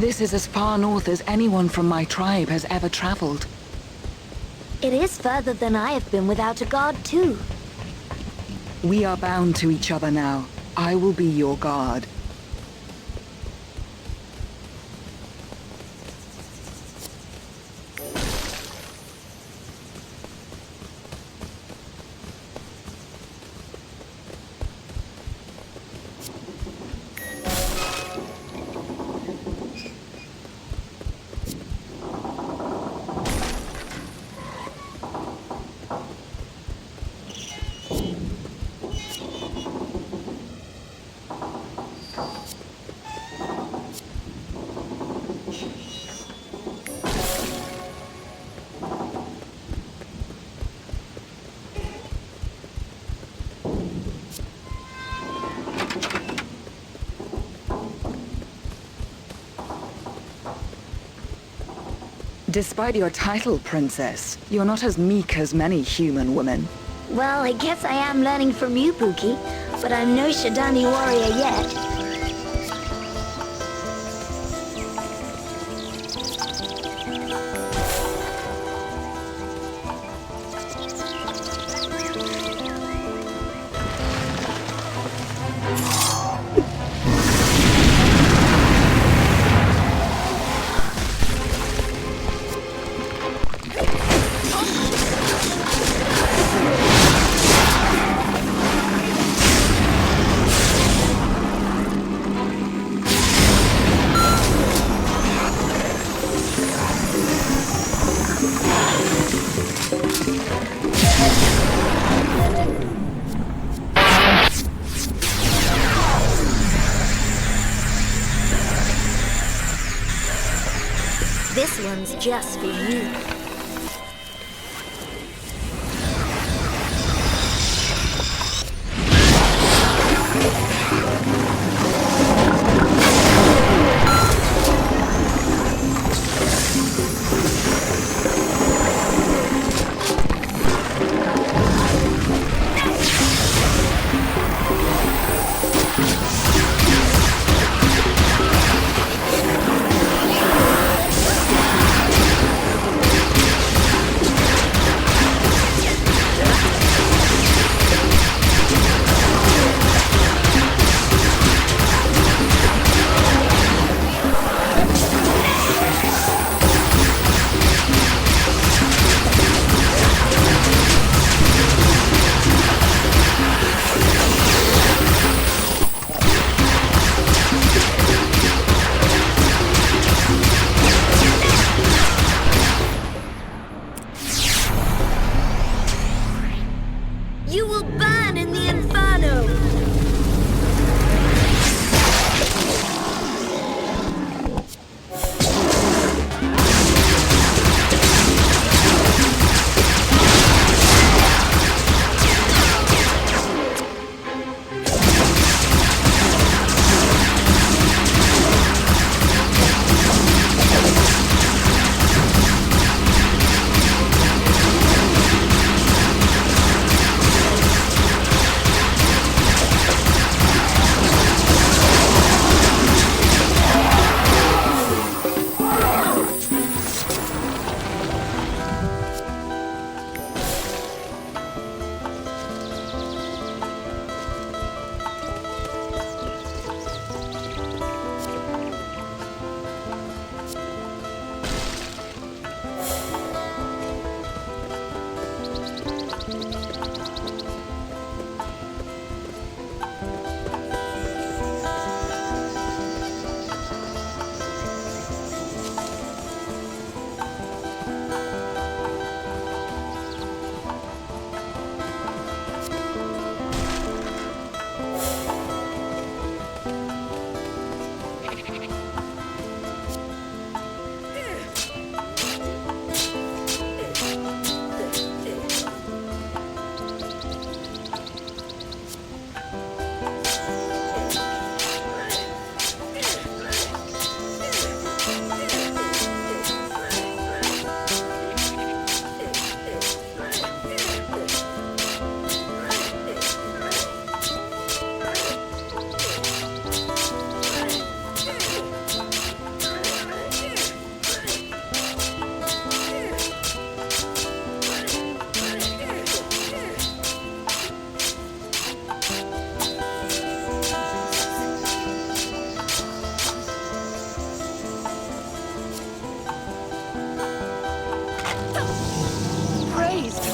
This is as far north as anyone from my tribe has ever traveled. It is further than I have been without a guard, too. We are bound to each other now. I will be your guard. Despite your title, Princess, you're not as meek as many human women. Well, I guess I am learning from you, Pookie, but I'm no Shadani warrior yet. This one's just for you.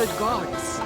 the gods.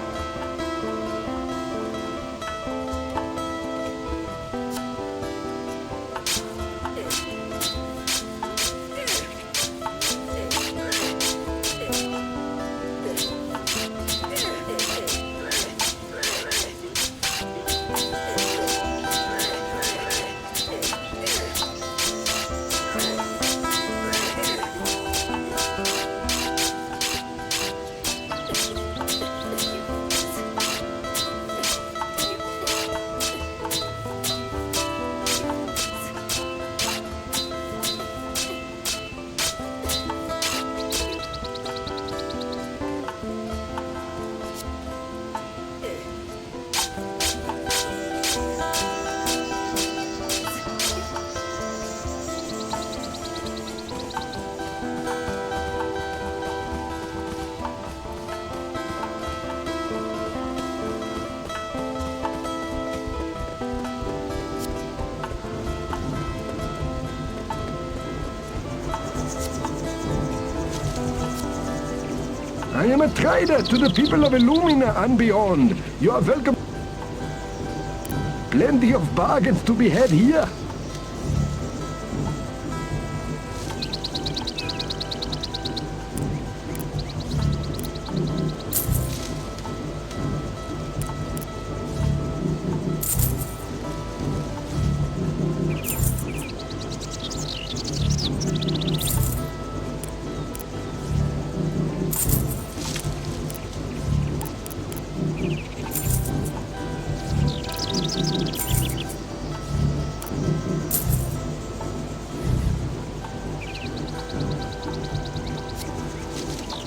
I am a trader to the people of Illumina and beyond. You are welcome. Plenty of bargains to be had here.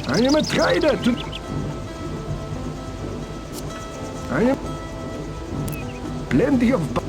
I am a trader to... I am... Plenty of...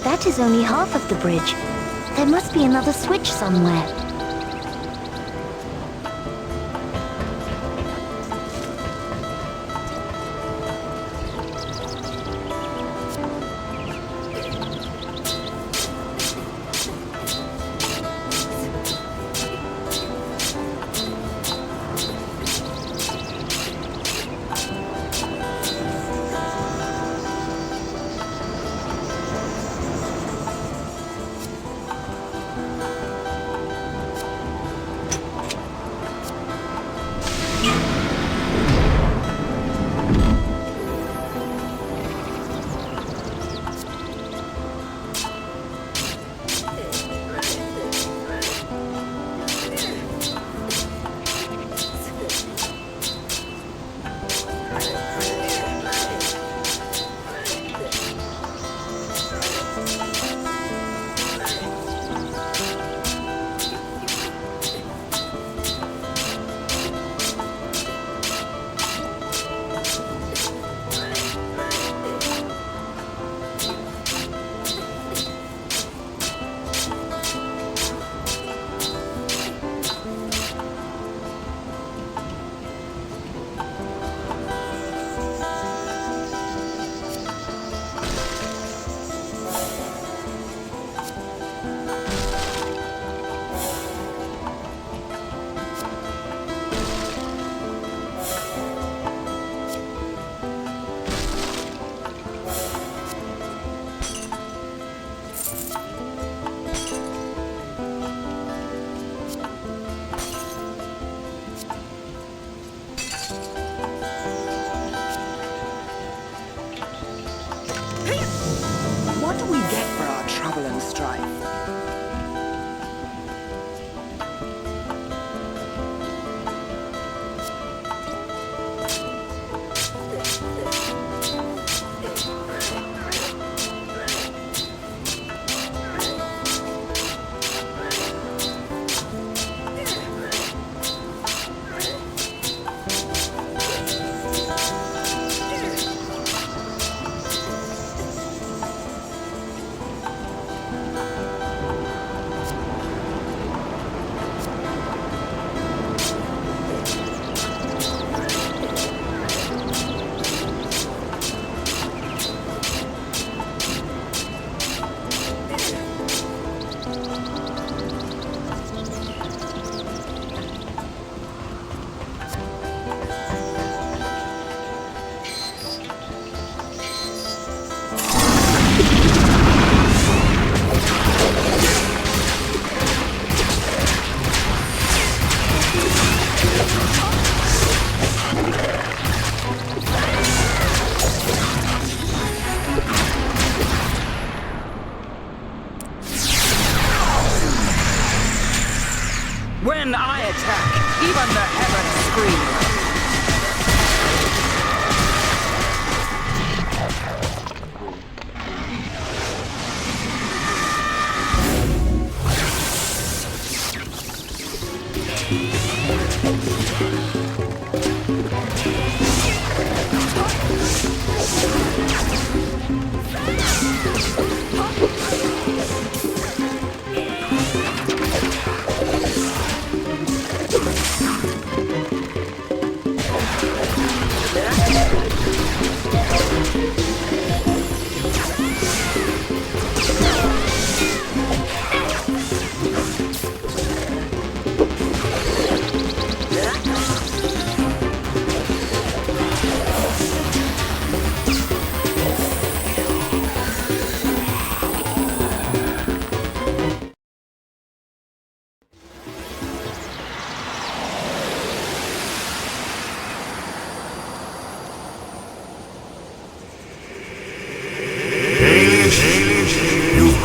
That is only half of the bridge. There must be another switch somewhere.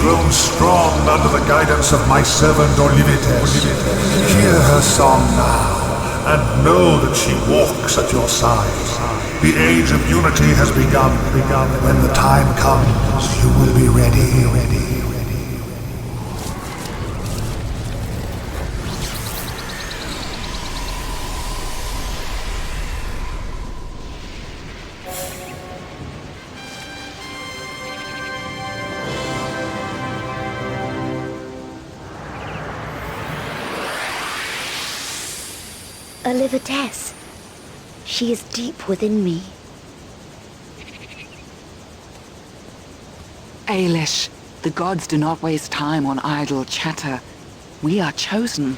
Grown strong under the guidance of my servant Olivites. Hear her song now, and know that she walks at your side. The age of unity has begun. When the time comes, you will be ready. Olivites. She is deep within me. Ailish, the gods do not waste time on idle chatter. We are chosen.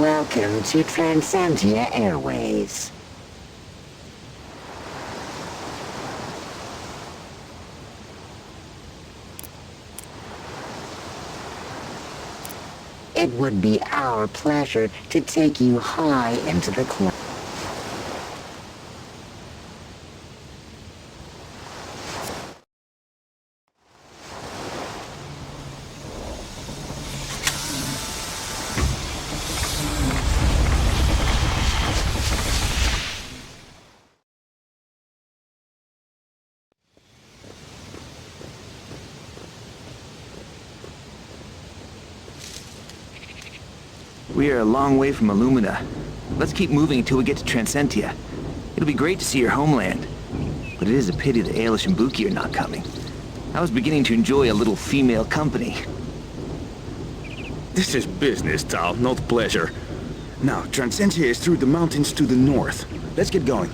Welcome to Transcendia Airways. It would be our pleasure to take you high into the clouds. We are a long way from Illumina. Let's keep moving until we get to Transcendia. It'll be great to see your homeland. But it is a pity that Ailish and Buki are not coming. I was beginning to enjoy a little female company. This is business, Tal, not pleasure. Now, Transcendia is through the mountains to the north. Let's get going.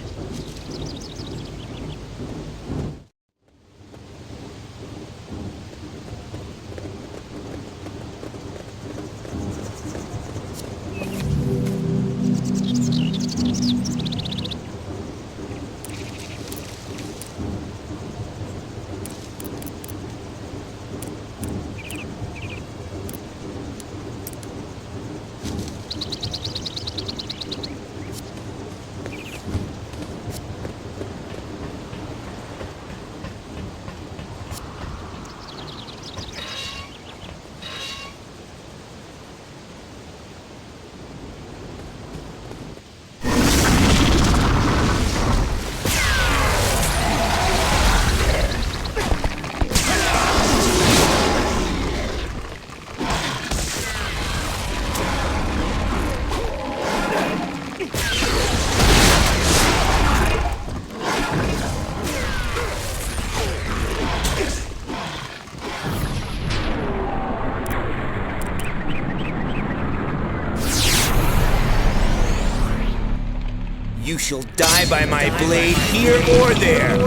You shall die by my blade here or there.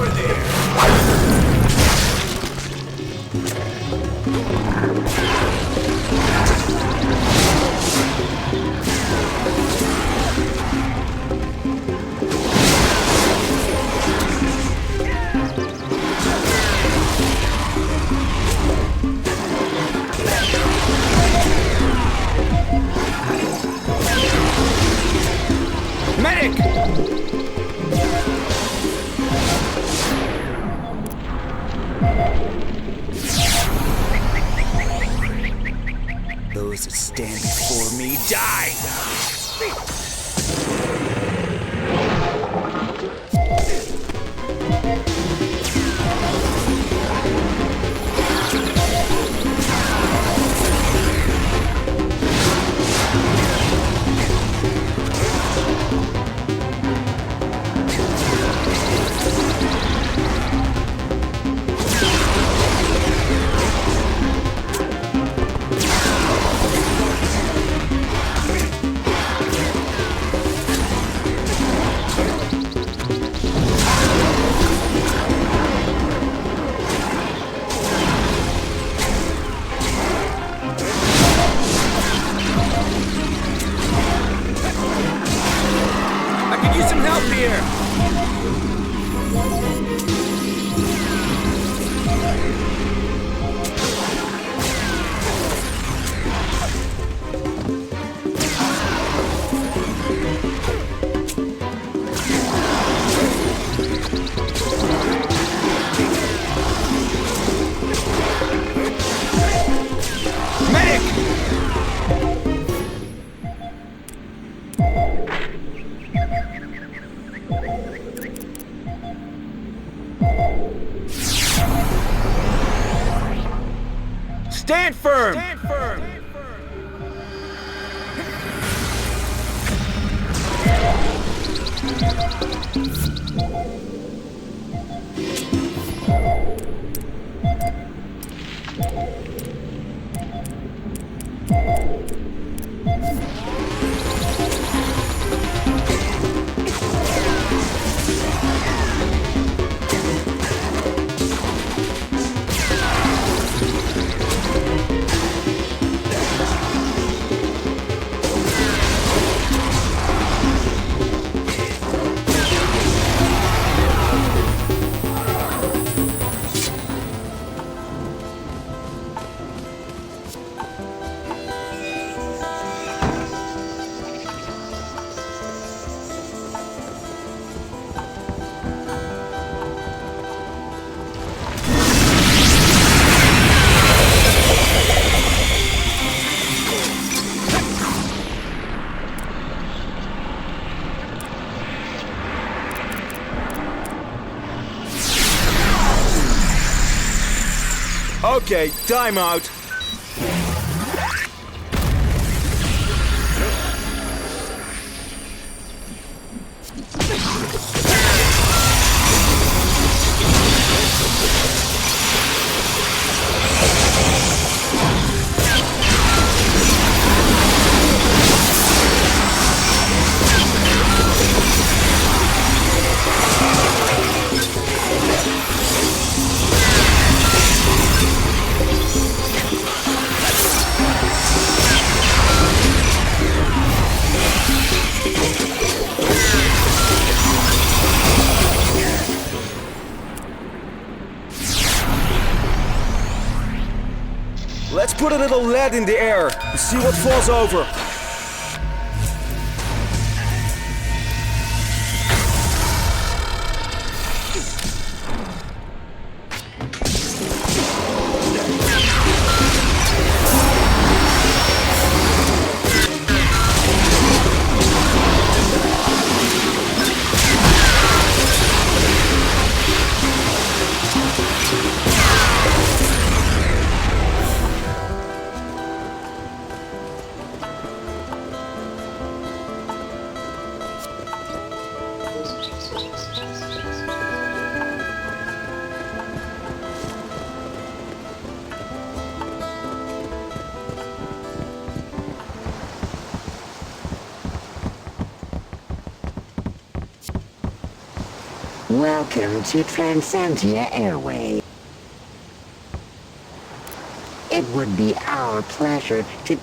Medic! Those that stand before me die! Use some help here! Stand firm! Stand firm! Okay, time out. Let's put a little lead in the air and see what falls over. Welcome to Transcentia Airway. It would be our pleasure to...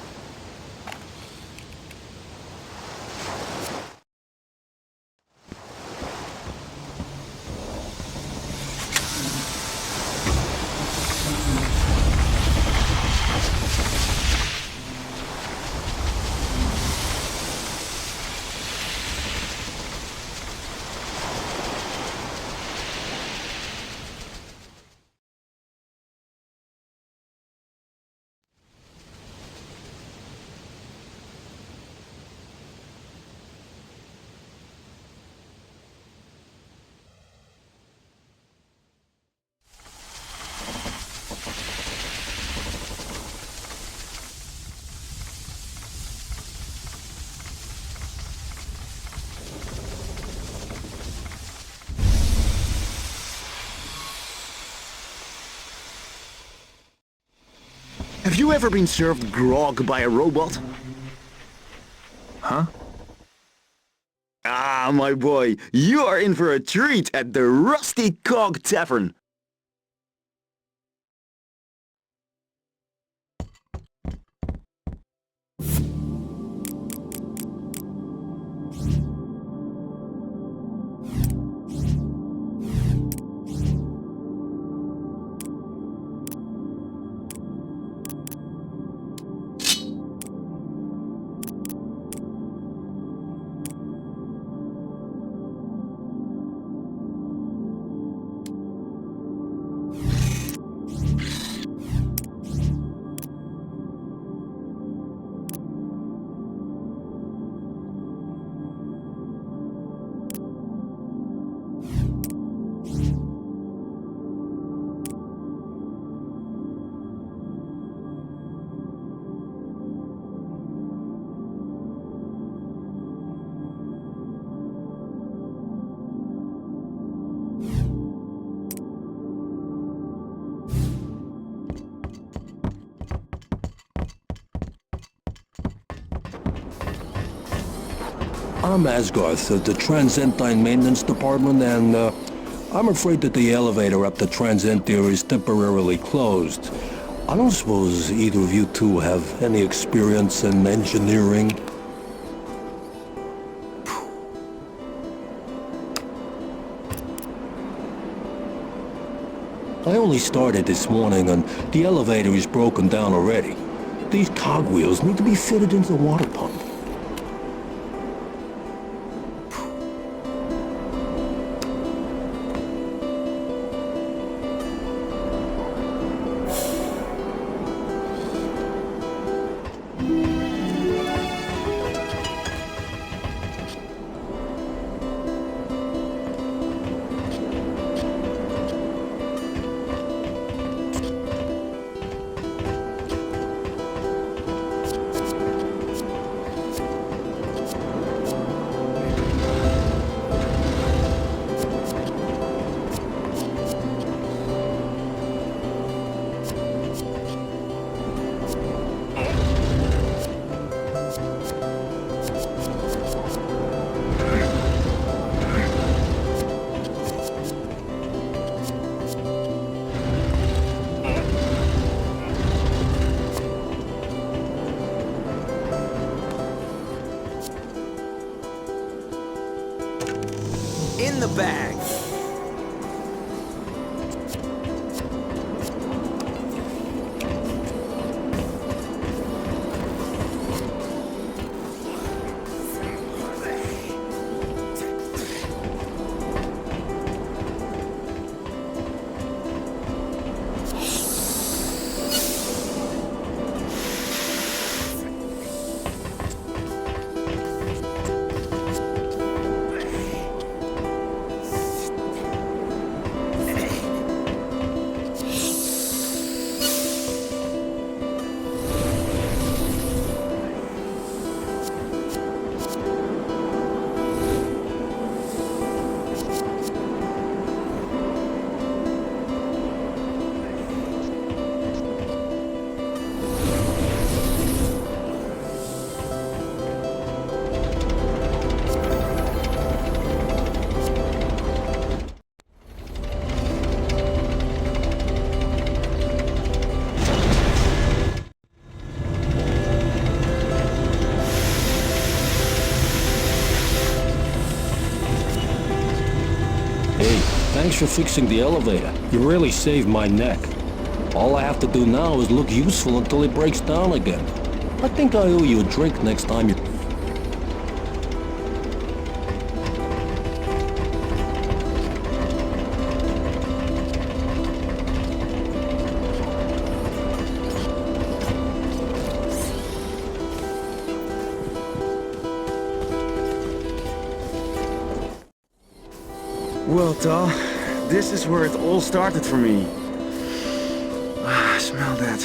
Have you ever been served grog by a robot? Huh? Ah, my boy, you are in for a treat at the Rusty Cog Tavern. I'm Asgarth of the Transentine Maintenance Department, and I'm afraid that the elevator up to Transentia is temporarily closed. I don't suppose either of you two have any experience in engineering? I only started this morning, and the elevator is broken down already. These cogwheels need to be fitted into the water pump. In the bag. Thanks for fixing the elevator. You really saved my neck. All I have to do now is look useful until it breaks down again. I think I owe you a drink next time you... Well, Tal, this is where it all started for me. Ah, smell that.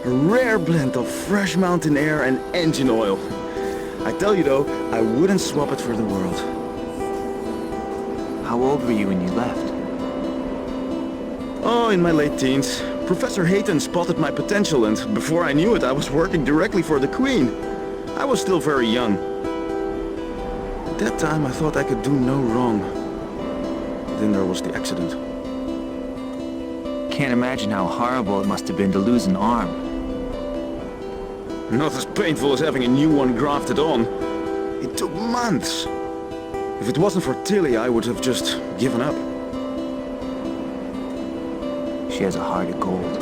A rare blend of fresh mountain air and engine oil. I tell you though, I wouldn't swap it for the world. How old were you when you left? Oh, in my late teens. Professor Hayton spotted my potential and before I knew it, I was working directly for the Queen. I was still very young. At that time, I thought I could do no wrong. Then there was the accident. Can't imagine how horrible it must have been to lose an arm. Not as painful as having a new one grafted on. It took months. If it wasn't for Tilly, I would have just given up. She has a heart of gold.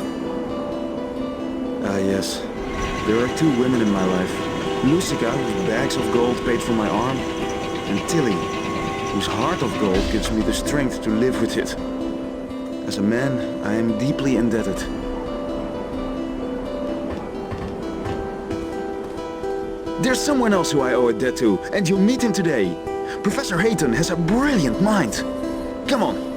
Ah, yes. There are two women in my life. Lucica, whose bags of gold paid for my arm, and Tilly, whose heart of gold gives me the strength to live with it. As a man, I am deeply indebted. There's someone else who I owe a debt to, and you'll meet him today. Professor Hayton has a brilliant mind. Come on.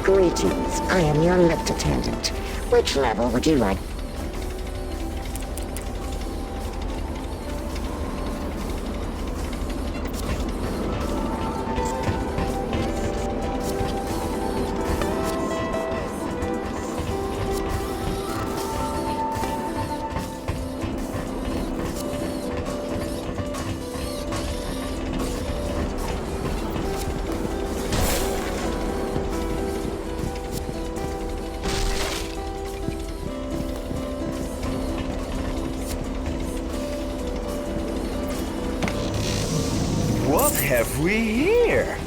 Greetings, I am your lift attendant. Which level would you like? have we here?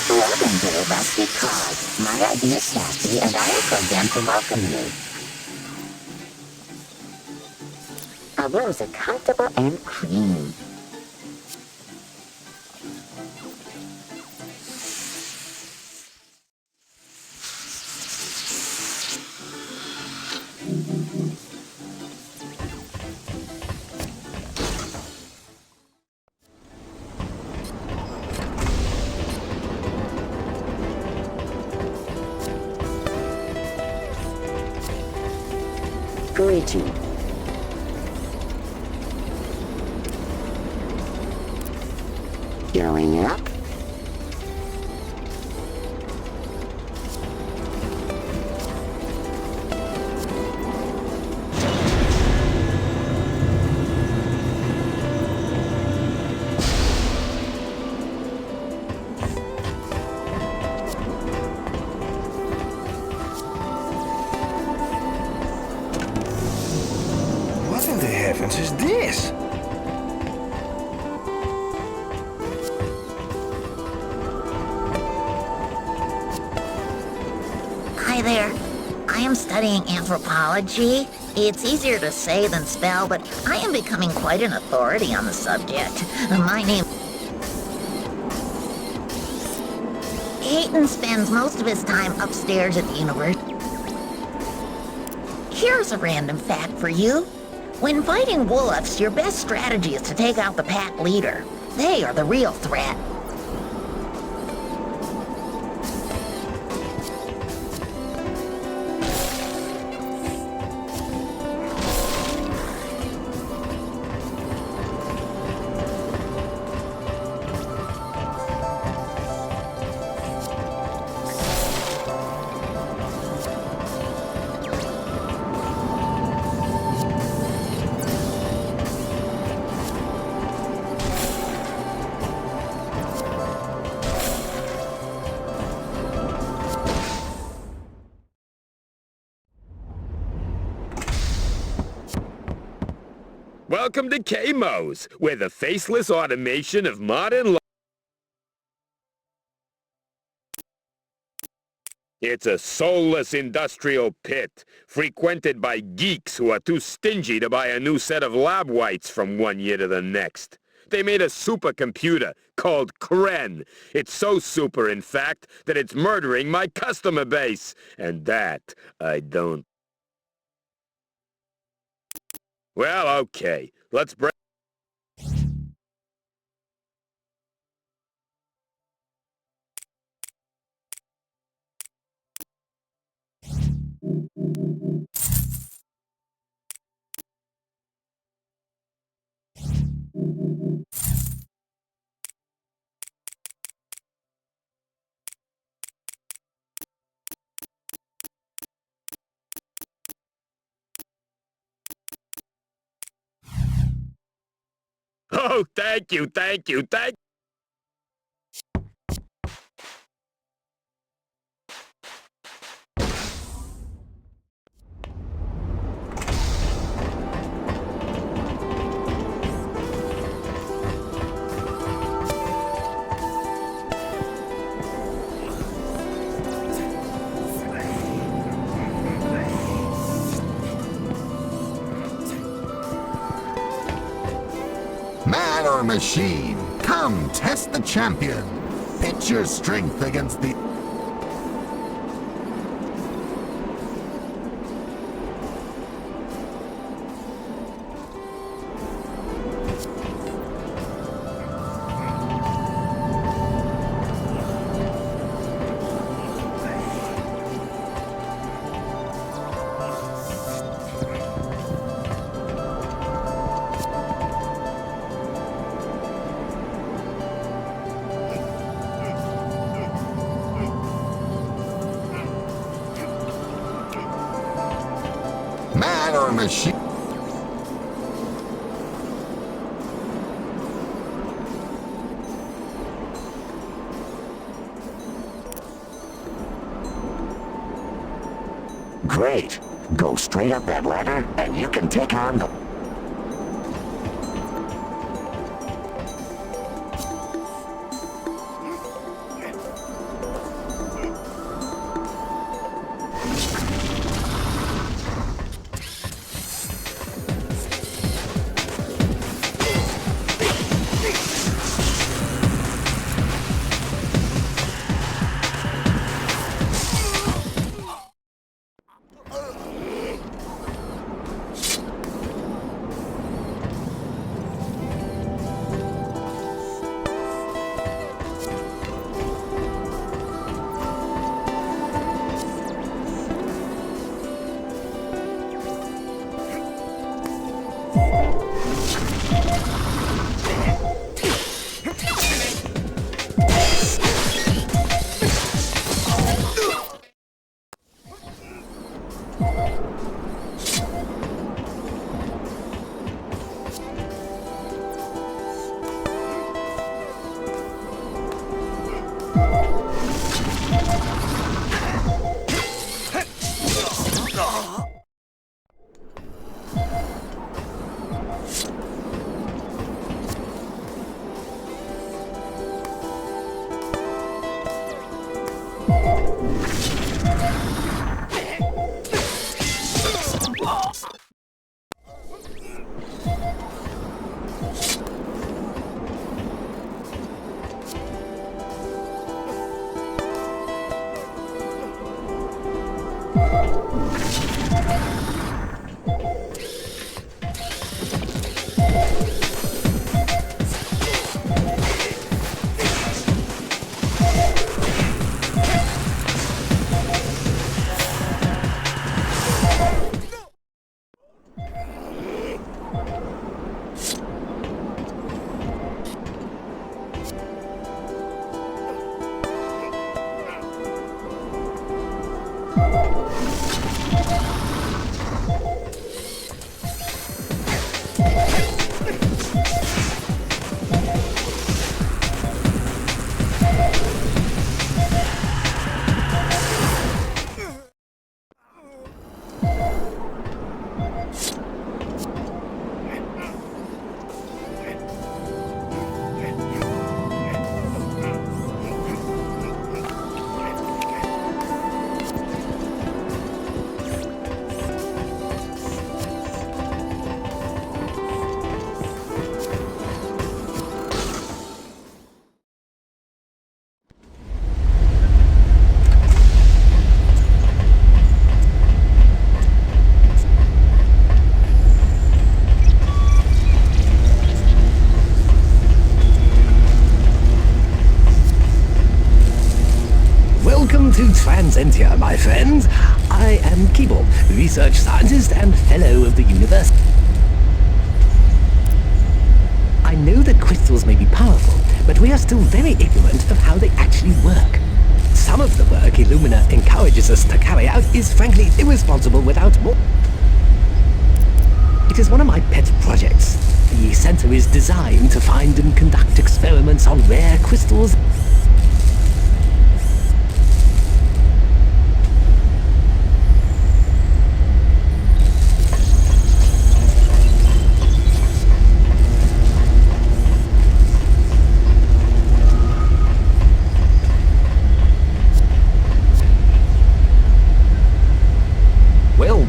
Welcome to the Rusty Card. My ID is Sassy, and I am programmed to welcome you. Our rooms are comfortable and clean. Greeting. Going up. What in the heavens is this? Hi there. I am studying anthropology. It's easier to say than spell, but I am becoming quite an authority on the subject. My name... Hayton spends most of his time upstairs at the university. Here's a random fact for you. When fighting wolves, your best strategy is to take out the pack leader. They are the real threat. Welcome to K-Mos, where the faceless automation of modern life. It's a soulless industrial pit, frequented by geeks who are too stingy to buy a new set of lab whites from one year to the next. They made a supercomputer called Kren. It's so super, in fact, that it's murdering my customer base. And that, I don't... Well, okay. Let's break... Oh, thank you. Man or machine, come test the champion. Pit your strength against the... man or a machine? Great. Go straight up that ladder, and you can take on the... to Transentia, my friends. I am Keeble, research scientist and fellow of the university. I know that crystals may be powerful, but we are still very ignorant of how they actually work. Some of the work Illumina encourages us to carry out is frankly irresponsible without more. It is one of my pet projects. The center is designed to find and conduct experiments on rare crystals.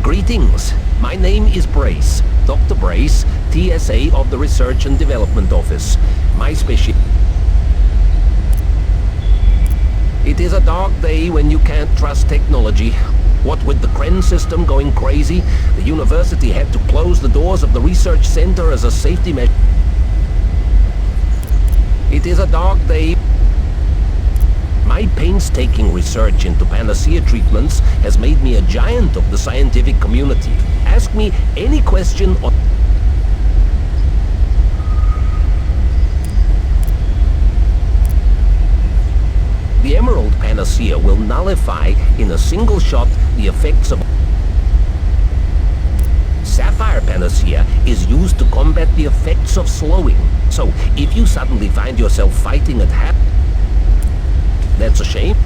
Greetings. My name is Brace, Dr. Brace, TSA of the Research and Development Office. My specialty. It is a dark day when you can't trust technology. What with the Kren system going crazy, the university had to close the doors of the research center as a safety measure. It is a dark day. My painstaking research into panacea treatments has made me a giant of the scientific community. Ask me any question on... The Emerald Panacea will nullify in a single shot the effects of... panacea is used to combat the effects of slowing. So, if you suddenly find yourself fighting at half... That's a shame.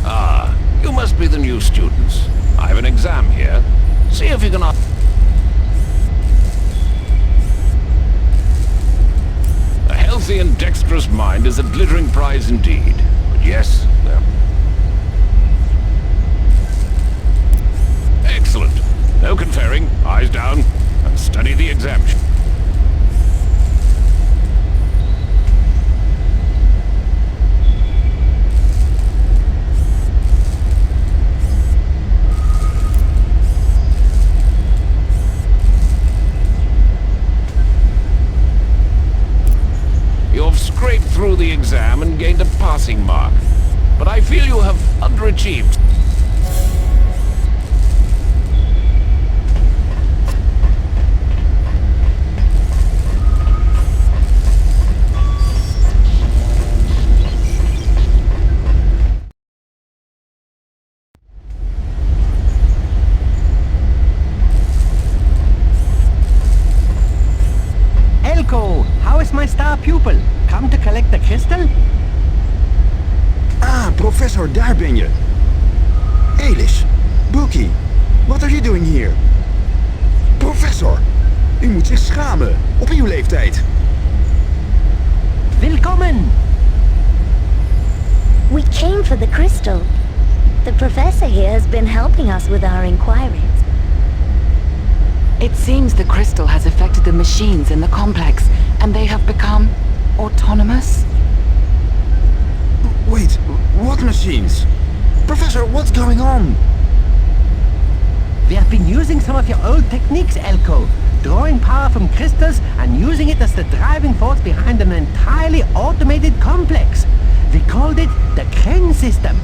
Ah, you must be the new students. I have an exam here. See if you can... A healthy and dexterous mind is a glittering prize indeed. But yes, there... Excellent. No conferring. Eyes down. And study the exam. You've scraped through the exam and gained a passing mark. But I feel you have underachieved. How is my star pupil? Come to collect the crystal? Ah, professor, daar ben je. Elish, Bookie, wat are you doing here? Professor, u moet zich schamen, op uw leeftijd. Willkommen! We came for the crystal. The professor here has been helping us with our inquiries. It seems the crystal has affected the machines in the complex, and they have become autonomous. Wait, what machines? Professor, what's going on? We have been using some of your old techniques, Elko. Drawing power from crystals and using it as the driving force behind an entirely automated complex. We called it the Kren system.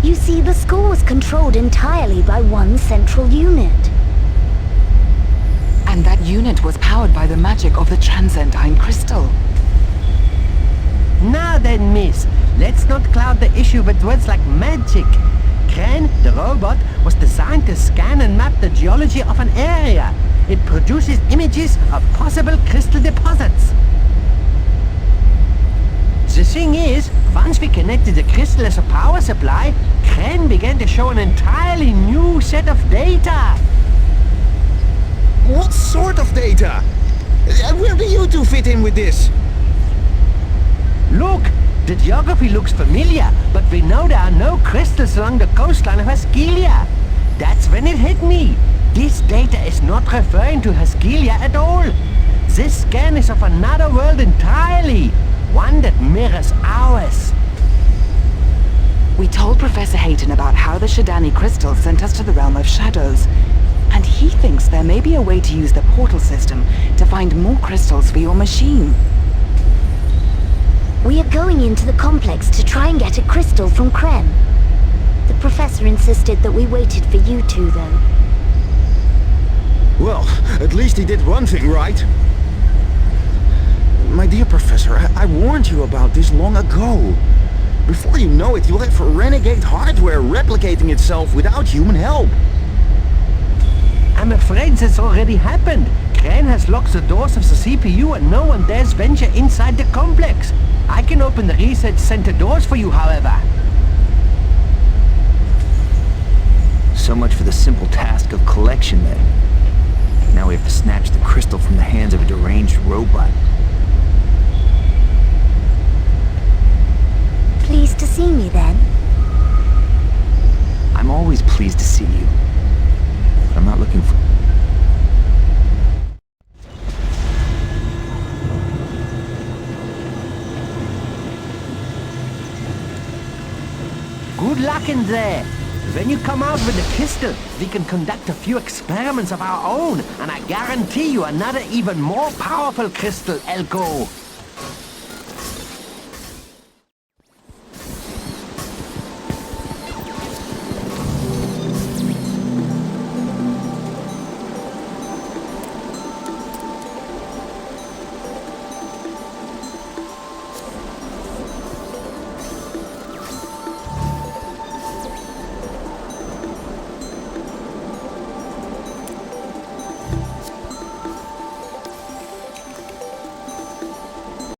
You see, the school was controlled entirely by one central unit. And that unit was powered by the magic of the transcendine crystal. Now then, miss, let's not cloud the issue with words like magic. Kren, the robot, was designed to scan and map the geology of an area. It produces images of possible crystal deposits. The thing is, once we connected the crystal as a power supply, Kren began to show an entirely new set of data. What sort of data? Where do you two fit in with this? Look, the geography looks familiar, but we know there are no crystals along the coastline of Haskelia. That's when it hit me. This data is not referring to Haskelia at all. This scan is of another world entirely. One that mirrors ours. We told Professor Hayton about how the Shadani crystal sent us to the realm of shadows, and he thinks there may be a way to use the portal system to find more crystals for your machine. We are going into the complex to try and get a crystal from Kren. The professor insisted that we waited for you two, though. Well, at least he did one thing right. My dear Professor, I warned you about this long ago. Before you know it, you'll have renegade hardware replicating itself without human help. I'm afraid this already happened. Kren has locked the doors of the CPU and no one dares venture inside the complex. I can open the research center doors for you, however. So much for the simple task of collection, then. Now we have to snatch the crystal from the hands of a deranged robot. Pleased to see me, then? I'm always pleased to see you. But I'm not looking for... Good luck in there. When you come out with the crystal, we can conduct a few experiments of our own, and I guarantee you another even more powerful crystal, Elko.